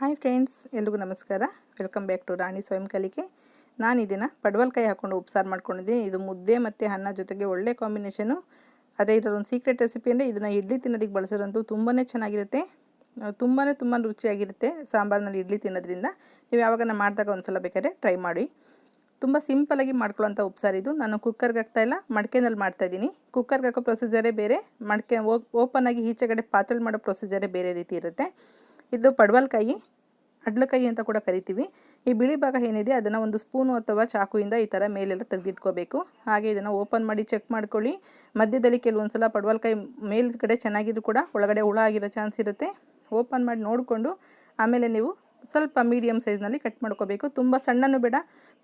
Hi friends, ಎಲ್ರಿಗೂ ನಮಸ್ಕಾರ. Welcome back to ರಾಣಿ ಸ್ವಯಂ ಕಲಿಕೆ. ನಾನು ಇದನ್ನು ಪಡವಲಕಾಯಿ ಹಾಕ್ಕೊಂಡು ಉಪ್ಸಾರು ಮಾಡ್ಕೊಂಡಿದ್ದೀನಿ. ಇದು ಮುದ್ದೆ ಮತ್ತು ಅನ್ನ ಜೊತೆಗೆ ಒಳ್ಳೆ ಕಾಂಬಿನೇಷನು. ಅದೇ ಇದರೊಂದು ಸೀಕ್ರೆಟ್ ರೆಸಿಪಿ ಅಂದರೆ ಇದನ್ನು ಇಡ್ಲಿ ತಿನ್ನೋದಕ್ಕೆ ಬಳಸೋದಂತೂ ತುಂಬಾ ಚೆನ್ನಾಗಿರುತ್ತೆ. ತುಂಬಾ ರುಚಿಯಾಗಿರುತ್ತೆ ಸಾಂಬಾರಿನಲ್ಲಿ ಇಡ್ಲಿ ತಿನ್ನೋದ್ರಿಂದ. ನೀವು ಯಾವಾಗ ಮಾಡಿದಾಗ ಒಂದು ಸಲ ಬೇಕಾದ್ರೆ ಟ್ರೈ ಮಾಡಿ. ತುಂಬ ಸಿಂಪಲಾಗಿ ಮಾಡ್ಕೊಳ್ಳೋಂಥ ಉಪ್ಸಾರು ಇದು. ನಾನು ಕುಕ್ಕರ್ಗೆ ಹಾಕ್ತಾಯಿಲ್ಲ, ಮಡಿಕೆನಲ್ಲಿ ಮಾಡ್ತಾಯಿದ್ದೀನಿ. ಕುಕ್ಕರ್ಗೆ ಹಾಕೋ ಪ್ರೊಸೀಜರೇ ಬೇರೆ, ಮಡಿಕೆ ಓಪನ್ನಾಗಿ ಈಚೆಗಡೆ ಪಾತ್ರೆಲಿ ಮಾಡೋ ಪ್ರೊಸೀಜರೇ ಬೇರೆ ರೀತಿ ಇರುತ್ತೆ. ಇದು ಪಡವಲಕಾಯಿ, ಅಡ್ಲಕಾಯಿ ಅಂತ ಕೂಡ ಕರಿತೀವಿ. ಈ ಬಿಳಿ ಭಾಗ ಏನಿದೆ ಅದನ್ನು ಒಂದು ಸ್ಪೂನು ಅಥವಾ ಚಾಕುವಿಂದ ಈ ಥರ ಮೇಲೆಲ್ಲ ತೆಗೆದಿಟ್ಕೋಬೇಕು. ಹಾಗೆ ಇದನ್ನು ಓಪನ್ ಮಾಡಿ ಚೆಕ್ ಮಾಡ್ಕೊಳ್ಳಿ. ಮಧ್ಯದಲ್ಲಿ ಕೆಲವೊಂದು ಸಲ ಪಡವಲಕಾಯಿ ಮೇಲ್ಗಡೆ ಚೆನ್ನಾಗಿದ್ರು ಕೂಡ ಒಳಗಡೆ ಹುಳ ಆಗಿರೋ ಚಾನ್ಸ್ ಇರುತ್ತೆ. ಓಪನ್ ಮಾಡಿ ನೋಡಿಕೊಂಡು ಆಮೇಲೆ ನೀವು ಸ್ವಲ್ಪ ಮೀಡಿಯಮ್ ಸೈಜ್ನಲ್ಲಿ ಕಟ್ ಮಾಡ್ಕೋಬೇಕು. ತುಂಬ ಸಣ್ಣನೂ ಬೇಡ,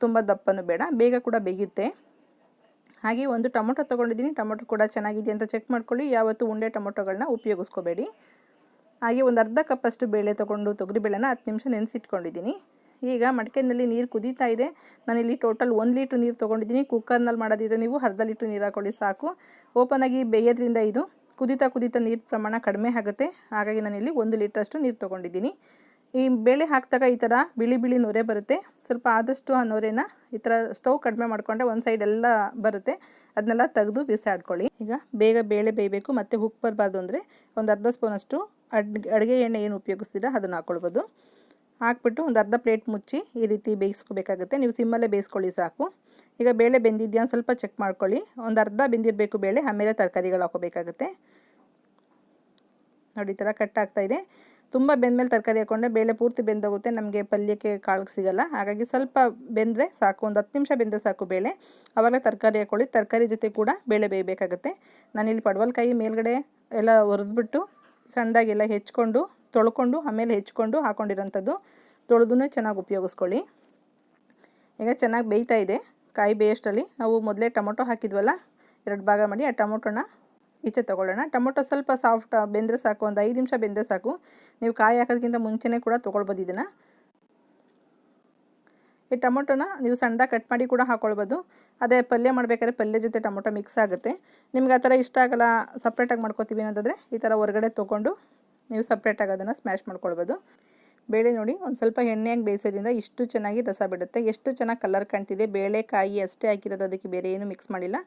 ತುಂಬ ದಪ್ಪನೂ ಬೇಡ, ಬೇಗ ಕೂಡ ಬೇಯುತ್ತೆ. ಹಾಗೆ ಒಂದು ಟೊಮೊಟೊ ತೊಗೊಂಡಿದ್ದೀನಿ. ಟೊಮೊಟೊ ಕೂಡ ಚೆನ್ನಾಗಿದೆ ಅಂತ ಚೆಕ್ ಮಾಡ್ಕೊಳ್ಳಿ. ಯಾವತ್ತೂ ಉಂಡೆ ಟೊಮೊಟೊಗಳನ್ನ ಉಪಯೋಗಿಸ್ಕೋಬೇಡಿ. ಹಾಗೆ ಒಂದು ಅರ್ಧ ಕಪ್ಪಷ್ಟು ಬೇಳೆ ತೊಗೊಂಡು ತೊಗರಿಬೇಳೆನ 10 ನಿಮಿಷ ನೆನೆಸಿಟ್ಕೊಂಡಿದ್ದೀನಿ. ಈಗ ಮಡಿಕೆಯಲ್ಲಿ ನೀರು ಕುದೀತಾ ಇದೆ. ನಾನಿಲ್ಲಿ ಟೋಟಲ್ 1 ಲೀಟ್ರ್ ನೀರು ತೊಗೊಂಡಿದ್ದೀನಿ. ಕುಕ್ಕರ್ನಲ್ಲಿ ಮಾಡೋದಿದ್ರೆ ನೀವು ಅರ್ಧ ಲೀಟ್ರ್ ನೀರು ಹಾಕೊಳ್ಳಿ ಸಾಕು. ಓಪನಾಗಿ ಬೇಯೋದ್ರಿಂದ ಇದು ಕುದೀತಾ ನೀರು ಪ್ರಮಾಣ ಕಡಿಮೆ ಆಗುತ್ತೆ. ಹಾಗಾಗಿ ನಾನಿಲ್ಲಿ 1 ಲೀಟ್ರಷ್ಟು ನೀರು ತೊಗೊಂಡಿದ್ದೀನಿ. ಈ ಬೇಳೆ ಹಾಕಿದಾಗ ಈ ಥರ ಬಿಳಿ ನೊರೆ ಬರುತ್ತೆ. ಸ್ವಲ್ಪ ಆದಷ್ಟು ಆ ನೊರೆನ ಈ ಥರ ಸ್ಟವ್ ಕಡಿಮೆ ಮಾಡಿಕೊಂಡ್ರೆ ಒಂದು ಸೈಡ್ ಎಲ್ಲ ಬರುತ್ತೆ, ಅದನ್ನೆಲ್ಲ ತೆಗೆದು ಬಿಸಾಡ್ಕೊಳ್ಳಿ. ಈಗ ಬೇಗ ಬೇಳೆ ಬೇಯಬೇಕು ಮತ್ತು ಉಪ್ಪು ಬರಬಾರ್ದು ಅಂದರೆ ಒಂದು ಅರ್ಧ ಸ್ಪೂನಷ್ಟು ಅಡುಗೆ ಎಣ್ಣೆ ಏನು ಉಪಯೋಗಿಸ್ತೀರಾ ಅದನ್ನು ಹಾಕ್ಕೊಳ್ಬೋದು. ಹಾಕ್ಬಿಟ್ಟು ಒಂದು ಅರ್ಧ ಪ್ಲೇಟ್ ಮುಚ್ಚಿ ಈ ರೀತಿ ಬೇಯಿಸ್ಕೋಬೇಕಾಗುತ್ತೆ. ನೀವು ಸಿಮ್ಮಲ್ಲೇ ಬೇಯಿಸ್ಕೊಳ್ಳಿ ಸಾಕು. ಈಗ ಬೇಳೆ ಬೆಂದಿದೆಯಾ ಸ್ವಲ್ಪ ಚೆಕ್ ಮಾಡ್ಕೊಳ್ಳಿ. ಒಂದು ಅರ್ಧ ಬೆಂದಿರಬೇಕು ಬೇಳೆ, ಆಮೇಲೆ ತರಕಾರಿಗಳು ಹಾಕೋಬೇಕಾಗುತ್ತೆ. ನೋಡಿ ಈ ಥರ ಕಟ್ ಆಗ್ತಾಯಿದೆ. ತುಂಬ ಬೆಂದಮೇಲೆ ತರಕಾರಿ ಹಾಕ್ಕೊಂಡ್ರೆ ಬೇಳೆ ಪೂರ್ತಿ ಬೆಂದೋಗುತ್ತೆ, ನಮಗೆ ಪಲ್ಯಕ್ಕೆ ಕಾಳು ಸಿಗಲ್ಲ. ಹಾಗಾಗಿ ಸ್ವಲ್ಪ ಬೆಂದರೆ ಸಾಕು, ಒಂದು 10 ನಿಮಿಷ ಬೆಂದರೆ ಸಾಕು ಬೇಳೆ. ಆವಾಗ ತರಕಾರಿ ಹಾಕ್ಕೊಳ್ಳಿ. ತರಕಾರಿ ಜೊತೆ ಕೂಡ ಬೇಳೆ ಬೇಯಬೇಕಾಗುತ್ತೆ. ನಾನಿಲ್ಲಿ ಪಡವಲಕಾಯಿ ಮೇಲ್ಗಡೆ ಎಲ್ಲ ಹುರಿದ್ಬಿಟ್ಟು ಸಣ್ಣದಾಗೆಲ್ಲ ಹೆಚ್ಕೊಂಡು ತೊಳ್ಕೊಂಡು ಆಮೇಲೆ ಹೆಚ್ಕೊಂಡು ಹಾಕ್ಕೊಂಡಿರೋಂಥದ್ದು. ತೊಳೆದೂ ಚೆನ್ನಾಗಿ ಉಪಯೋಗಿಸ್ಕೊಳ್ಳಿ. ಈಗ ಚೆನ್ನಾಗಿ ಬೇಯ್ತಾ ಇದೆ. ಕಾಯಿ ಬೇಯೋಷ್ಟರಲ್ಲಿ ನಾವು ಮೊದಲೇ ಟೊಮೊಟೊ ಹಾಕಿದ್ವಲ್ಲ, 2 ಭಾಗ ಮಾಡಿ ಆ ಟೊಮೊಟೊನ ಈಚೆ ತೊಗೊಳ್ಳೋಣ. ಟೊಮೊಟೊ ಸ್ವಲ್ಪ ಸಾಫ್ಟ್ ಬೆಂದರೆ ಸಾಕು, ಒಂದು 5 ನಿಮಿಷ ಬೆಂದರೆ ಸಾಕು. ನೀವು ಕಾಯಿ ಹಾಕೋದಕ್ಕಿಂತ ಮುಂಚೆನೇ ಕೂಡ ತೊಗೊಳ್ಬೋದು ಇದನ್ನು. ಈ ಟೊಮೊಟೊನ ನೀವು ಸಣ್ಣದಾಗಿ ಕಟ್ ಮಾಡಿ ಕೂಡ ಹಾಕ್ಕೊಳ್ಬೋದು. ಅದೇ ಪಲ್ಯ ಮಾಡಬೇಕಾದ್ರೆ ಪಲ್ಯ ಜೊತೆ ಟೊಮೊಟೊ ಮಿಕ್ಸ್ ಆಗುತ್ತೆ. ನಿಮ್ಗೆ ಆ ಥರ ಇಷ್ಟ ಆಗಲ್ಲ, ಸಪ್ರೇಟಾಗಿ ಮಾಡ್ಕೊತೀವಿ ಅನ್ನೋದಾದರೆ ಈ ಥರ ಹೊರಗಡೆ ತೊಗೊಂಡು ನೀವು ಸಪ್ರೇಟಾಗಿ ಅದನ್ನು ಸ್ಮ್ಯಾಶ್ ಮಾಡ್ಕೊಳ್ಬೋದು. ಬೇಳೆ ನೋಡಿ ಒಂದು ಸ್ವಲ್ಪ ಎಣ್ಣೆಯಾಗಿ ಬೇಯಿಸೋದ್ರಿಂದ ಇಷ್ಟು ಚೆನ್ನಾಗಿ ರಸ ಬಿಡುತ್ತೆ. ಎಷ್ಟು ಚೆನ್ನಾಗಿ ಕಲರ್ ಕಾಣ್ತಿದೆ. ಬೇಳೆ ಕಾಯಿ ಅಷ್ಟೇ ಹಾಕಿರೋದು, ಅದಕ್ಕೆ ಬೇರೆ ಏನು ಮಿಕ್ಸ್ ಮಾಡಿಲ್ಲ.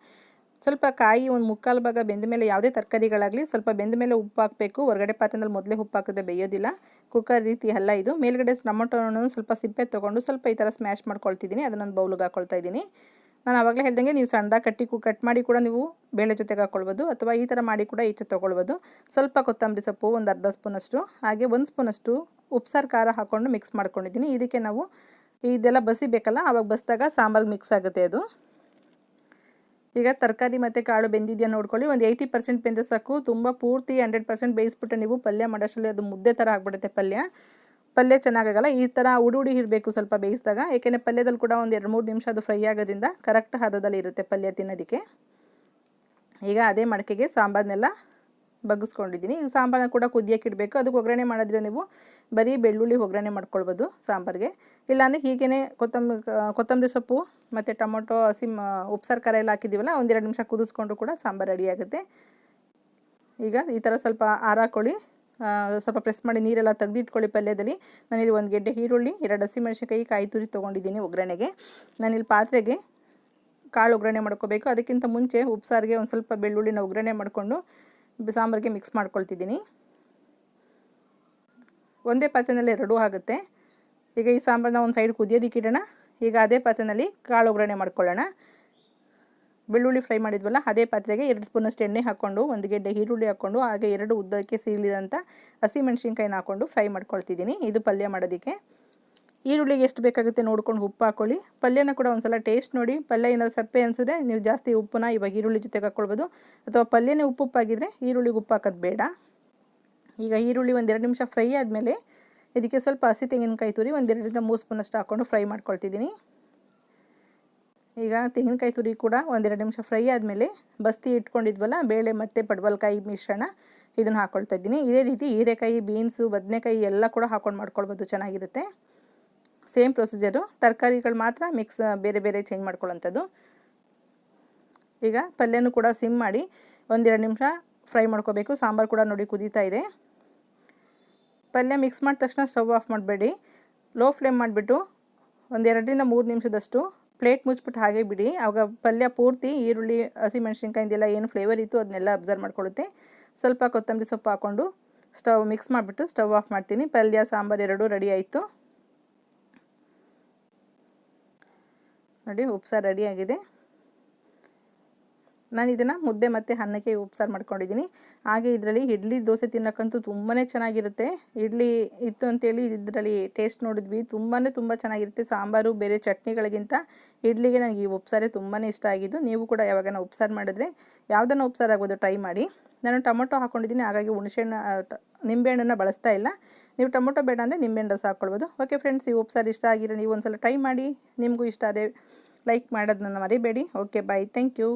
ಸ್ವಲ್ಪ ಕಾಯಿ ಒಂದು 3/4 ಭಾಗ ಬೆಂದ ಮೇಲೆ ಯಾವುದೇ ತರಕಾರಿಗಳಾಗಲಿ ಸ್ವಲ್ಪ ಬೆಂದ ಮೇಲೆ ಉಪ್ಪು ಹಾಕಬೇಕು. ಹೊರಗಡೆ ಪಾತ್ರೆಯಲ್ಲಿ ಮೊದಲೇ ಉಪ್ಪು ಹಾಕಿದ್ರೆ ಬೇಯೋದಿಲ್ಲ. ಕುಕ್ಕರ್ ರೀತಿ ಅಲ್ಲ ಇದು. ಮೇಲ್ಗಡೆ ಟೊಮೊಟೊನ ಸ್ವಲ್ಪ ಸಿಪ್ಪೆ ತೊಗೊಂಡು ಸ್ವಲ್ಪ ಈ ಥರ ಸ್ಮ್ಯಾಶ್ ಮಾಡ್ಕೊಳ್ತಿದ್ದೀನಿ. ಅದನ್ನೊಂದು ಬೌಲ್ಗೆ ಹಾಕ್ಕೊಳ್ತಾ ಇದ್ದೀನಿ. ನಾನು ಆವಾಗಲೇ ಹೇಳ್ದಂಗೆ ನೀವು ಸಣ್ಣದಾಗಿ ಕಟ್ ಮಾಡಿ ಕೂಡ ನೀವು ಬೇಳೆ ಜೊತೆಗೆ ಹಾಕ್ಕೊಳ್ಬೋದು, ಅಥವಾ ಈ ಥರ ಮಾಡಿ ಕೂಡ ಈಚೆ ತೊಗೊಳ್ಬೋದು. ಸ್ವಲ್ಪ ಕೊತ್ತಂಬರಿ ಸೊಪ್ಪು ಒಂದು ಅರ್ಧ ಸ್ಪೂನಷ್ಟು, ಹಾಗೆ 1 ಸ್ಪೂನಷ್ಟು ಉಪ್ಸಾರು ಖಾರ ಹಾಕ್ಕೊಂಡು ಮಿಕ್ಸ್ ಮಾಡ್ಕೊಂಡಿದ್ದೀನಿ. ಇದಕ್ಕೆ ನಾವು ಇದೆಲ್ಲ ಬಸಿಬೇಕಲ್ಲ, ಆವಾಗ ಬಸಿದಾಗ ಸಾಂಬಾರ್ಗೆ ಮಿಕ್ಸ್ ಆಗುತ್ತೆ ಅದು. ಈಗ ತರಕಾರಿ ಮತ್ತು ಕಾಳು ಬೆಂದಿದೆಯಾ ನೋಡ್ಕೊಳ್ಳಿ. ಒಂದು 80% ಬೆಂದರೆ ಸಾಕು. ತುಂಬ ಪೂರ್ತಿ 100% ಬೇಯಿಸ್ಬಿಟ್ಟು ನೀವು ಪಲ್ಯ ಮಾಡೋಷ್ಟರಲ್ಲಿ ಅದು ಮುದ್ದೆ ಥರ ಆಗಿಬಿಡುತ್ತೆ. ಪಲ್ಯ ಚೆನ್ನಾಗಾಗಲ್ಲ. ಈ ಥರ ಉಡಿ ಇರಬೇಕು ಸ್ವಲ್ಪ ಬೇಯಿಸಿದಾಗ. ಏಕೆಂದರೆ ಪಲ್ಯದಲ್ಲಿ ಕೂಡ ಒಂದು 2-3 ನಿಮಿಷ ಅದು ಫ್ರೈ ಆಗೋದ್ರಿಂದ ಕರೆಕ್ಟ್ ಹದದಲ್ಲಿ ಇರುತ್ತೆ ಪಲ್ಯ ತಿನ್ನೋದಕ್ಕೆ. ಈಗ ಅದೇ ಮಡಕೆಗೆ ಸಾಂಬಾರನ್ನೆಲ್ಲ ಬಗ್ಗಿಸ್ಕೊಂಡಿದ್ದೀನಿ. ಈಗ ಸಾಂಬಾರನ್ನ ಕೂಡ ಕುದಿಯೋಕೆ ಇಡಬೇಕು. ಅದಕ್ಕೆ ಒಗ್ಗರಣೆ ಮಾಡಿದ್ರೆ ನೀವು ಬರೀ ಬೆಳ್ಳುಳ್ಳಿ ಒಗ್ಗರಣೆ ಮಾಡ್ಕೊಳ್ಬೋದು ಸಾಂಬಾರಿಗೆ. ಇಲ್ಲಾಂದರೆ ಹೀಗೇ ಕೊತ್ತಂಬರಿ ಸೊಪ್ಪು ಮತ್ತು ಟೊಮೊಟೊ ಉಪ್ಸಾರು ಖಾರ ಎಲ್ಲ ಹಾಕಿದ್ದೀವಲ್ಲ, 1-2 ನಿಮಿಷ ಕುದಿಸ್ಕೊಂಡು ಕೂಡ ಸಾಂಬಾರು ರೆಡಿ ಆಗುತ್ತೆ. ಈಗ ಈ ಥರ ಸ್ವಲ್ಪ ಹಾರಾಕೊಳ್ಳಿ, ಸ್ವಲ್ಪ ಪ್ರೆಸ್ ಮಾಡಿ ನೀರೆಲ್ಲ ತೆಗೆದಿಟ್ಕೊಳ್ಳಿ ಪಲ್ಯದಲ್ಲಿ. ನಾನಿಲ್ಲಿ 1 ಗೆಡ್ಡೆ ಈರುಳ್ಳಿ, 2 ಹಸಿಮೆಣಸಿನಕಾಯಿ, ಕಾಯಿ ತುರಿ ತೊಗೊಂಡಿದ್ದೀನಿ ಒಗ್ಗರಣೆಗೆ. ನಾನಿಲ್ಲಿ ಪಾತ್ರೆಗೆ ಕಾಳು ಒಗ್ಗರಣೆ ಮಾಡ್ಕೋಬೇಕು. ಅದಕ್ಕಿಂತ ಮುಂಚೆ ಉಪ್ಸಾರಿಗೆ ಒಂದು ಸ್ವಲ್ಪ ಬೆಳ್ಳುಳ್ಳಿನ ಒಗ್ಗರಣೆ ಮಾಡಿಕೊಂಡು ಸಾಂಬಾರಿಗೆ ಮಿಕ್ಸ್ ಮಾಡ್ಕೊಳ್ತಿದ್ದೀನಿ. ಒಂದೇ ಪಾತ್ರೆಯಲ್ಲಿ 2 ಆಗುತ್ತೆ. ಈಗ ಈ ಸಾಂಬಾರನ್ನ ಒಂದು ಸೈಡ್ ಕುದಿಯೋದಕ್ಕೆ ಇಡೋಣ. ಈಗ ಅದೇ ಪಾತ್ರೆಯಲ್ಲಿ ಕಾಳು ಒಗ್ಗರಣೆ ಮಾಡ್ಕೊಳ್ಳೋಣ. ಬೆಳ್ಳುಳ್ಳಿ ಫ್ರೈ ಮಾಡಿದ್ವಲ್ಲ, ಅದೇ ಪಾತ್ರೆಗೆ 2 ಸ್ಪೂನಷ್ಟು ಎಣ್ಣೆ ಹಾಕ್ಕೊಂಡು 1 ಗೆಡ್ಡೆ ಈರುಳ್ಳಿ ಹಾಕ್ಕೊಂಡು ಹಾಗೆ 2 ಉದ್ದಕ್ಕೆ ಸೀಳಿದಂಥ ಹಸಿಮೆಣಸಿನ್ಕಾಯಿನ ಹಾಕ್ಕೊಂಡು ಫ್ರೈ ಮಾಡ್ಕೊಳ್ತಿದ್ದೀನಿ. ಇದು ಪಲ್ಯ ಮಾಡೋದಕ್ಕೆ. ಈರುಳ್ಳಿಗೆ ಎಷ್ಟು ಬೇಕಾಗುತ್ತೆ ನೋಡ್ಕೊಂಡು ಉಪ್ಪು ಹಾಕ್ಕೊಳ್ಳಿ. ಪಲ್ಯನ ಕೂಡ ಒಂದು ಸಲ ಟೇಸ್ಟ್ ನೋಡಿ. ಪಲ್ಯ ಏನಾದ್ರು ಸಪ್ಪೆ ಅನಿಸಿದ್ರೆ ನೀವು ಜಾಸ್ತಿ ಉಪ್ಪನ್ನ ಇವಾಗ ಈರುಳ್ಳಿ ಜೊತೆಗೆ ಹಾಕ್ಕೊಳ್ಬೋದು, ಅಥವಾ ಪಲ್ಯನೇ ಉಪ್ಪಾಗಿದ್ದರೆ ಈರುಳ್ಳಿಗೆ ಉಪ್ಪು ಹಾಕೋದು ಬೇಡ. ಈಗ ಈರುಳ್ಳಿ 1-2 ನಿಮಿಷ ಫ್ರೈ ಆದಮೇಲೆ ಇದಕ್ಕೆ ಸ್ವಲ್ಪ ಹಸಿ ತೆಂಗಿನಕಾಯಿ ತುರಿ 1-2-3 ಸ್ಪೂನಷ್ಟು ಹಾಕ್ಕೊಂಡು ಫ್ರೈ ಮಾಡ್ಕೊಳ್ತಿದ್ದೀನಿ. ಈಗ ತೆಂಗಿನಕಾಯಿ ತುರಿ ಕೂಡ 1-2 ನಿಮಿಷ ಫ್ರೈ ಆದಮೇಲೆ ಬಸ್ತಿ ಇಟ್ಕೊಂಡಿದ್ವಲ್ಲ ಬೇಳೆ ಮತ್ತು ಪಡವಲಕಾಯಿ ಮಿಶ್ರಣ, ಇದನ್ನು ಹಾಕ್ಕೊಳ್ತಾ ಇದ್ದೀನಿ. ಇದೇ ರೀತಿ ಹೀರೆಕಾಯಿ, ಬೀನ್ಸು, ಬದನೆಕಾಯಿ ಎಲ್ಲ ಕೂಡ ಹಾಕ್ಕೊಂಡು ಮಾಡ್ಕೊಳ್ಬೋದು, ಚೆನ್ನಾಗಿರುತ್ತೆ. Same procedure. ತರಕಾರಿಗಳು ಮಾತ್ರ ಮಿಕ್ಸ್ ಬೇರೆ ಚೇಂಜ್ ಮಾಡ್ಕೊಳ್ಳೋಂಥದ್ದು. ಈಗ ಪಲ್ಯನೂ ಕೂಡ ಸಿಮ್ ಮಾಡಿ 1-2 ನಿಮಿಷ ಫ್ರೈ ಮಾಡ್ಕೋಬೇಕು. ಸಾಂಬಾರು ಕೂಡ ನೋಡಿ ಕುದೀತಾ ಇದೆ. ಪಲ್ಯ ಮಿಕ್ಸ್ ಮಾಡಿದ ತಕ್ಷಣ ಸ್ಟವ್ ಆಫ್ ಮಾಡಬೇಡಿ. ಲೋ ಫ್ಲೇಮ್ ಮಾಡಿಬಿಟ್ಟು ಒಂದು 2ರಿಂದ 3 ನಿಮಿಷದಷ್ಟು ಪ್ಲೇಟ್ ಮುಚ್ಚಿಬಿಟ್ಟು ಹಾಗೆ ಬಿಡಿ. ಆವಾಗ ಪಲ್ಯ ಪೂರ್ತಿ ಈರುಳ್ಳಿ ಹಸಿಮೆಣ್ಸಿನ್ಕಾಯಿಂದೆಲ್ಲ ಏನು ಫ್ಲೇವರ್ ಇತ್ತು ಅದನ್ನೆಲ್ಲ ಅಬ್ಸರ್ವ್ ಮಾಡ್ಕೊಳ್ಳುತ್ತೆ. ಸ್ವಲ್ಪ ಕೊತ್ತಂಬರಿ ಸೊಪ್ಪು ಹಾಕ್ಕೊಂಡು ಸ್ಟವ್ ಮಿಕ್ಸ್ ಮಾಡಿಬಿಟ್ಟು ಸ್ಟವ್ ಆಫ್ ಮಾಡ್ತೀನಿ. ಪಲ್ಯ ಸಾಂಬಾರು ಎರಡೂ ರೆಡಿ ಆಯಿತು ನೋಡಿ. ಉಪ್ಸಾರು ರೆಡಿಯಾಗಿದೆ. ನಾನು ಇದನ್ನು ಮುದ್ದೆ ಮತ್ತು ಅನ್ನಕ್ಕೆ ಉಪ್ಸಾರು ಮಾಡ್ಕೊಂಡಿದ್ದೀನಿ. ಹಾಗೆ ಇದರಲ್ಲಿ ಇಡ್ಲಿ ದೋಸೆ ತಿನ್ನೋಕ್ಕಂತೂ ತುಂಬಾ ಚೆನ್ನಾಗಿರುತ್ತೆ. ಇಡ್ಲಿ ಇತ್ತು ಅಂತೇಳಿ ಇದರಲ್ಲಿ ಟೇಸ್ಟ್ ನೋಡಿದ್ವಿ, ತುಂಬ ಚೆನ್ನಾಗಿರುತ್ತೆ. ಸಾಂಬಾರು ಬೇರೆ ಚಟ್ನಿಗಳಿಗಿಂತ ಇಡ್ಲಿಗೆ ನನಗೆ ಈ ಉಪ್ಸಾರೇ ತುಂಬಾ ಇಷ್ಟ ಆಗಿದ್ದು. ನೀವು ಕೂಡ ಯಾವಾಗನ ಉಪ್ಸಾರು ಮಾಡಿದ್ರೆ ಯಾವುದನ್ನು ಉಪ್ಸಾರು ಆಗ್ಬೋದು ಟ್ರೈ ಮಾಡಿ. ನಾನು ಟೊಮೊಟೊ ಹಾಕ್ಕೊಂಡಿದ್ದೀನಿ, ಹಾಗಾಗಿ ನಿಂಬೆಹಣ್ಣನ್ನು ಬಳಸ್ತಾ ಇಲ್ಲ. ನೀವು ಟೊಮೊಟೊ ಬೇಡ ಅಂದರೆ ನಿಂಬೆಹಣ್ಣು ರಸ ಹಾಕ್ಕೊಳ್ಬೋದು. ಓಕೆ ಫ್ರೆಂಡ್ಸ್, ಈ ಉಪ್ಸಾರು ಇಷ್ಟ ಆಗಿದೆ ನೀವು ಒಂದ್ಸಲ ಟ್ರೈ ಮಾಡಿ. ನಿಮಗೂ ಇಷ್ಟ ಆದರೆ ಲೈಕ್ ಮಾಡೋದನ್ನ ಮರಿಬೇಡಿ. Okay bye, thank you.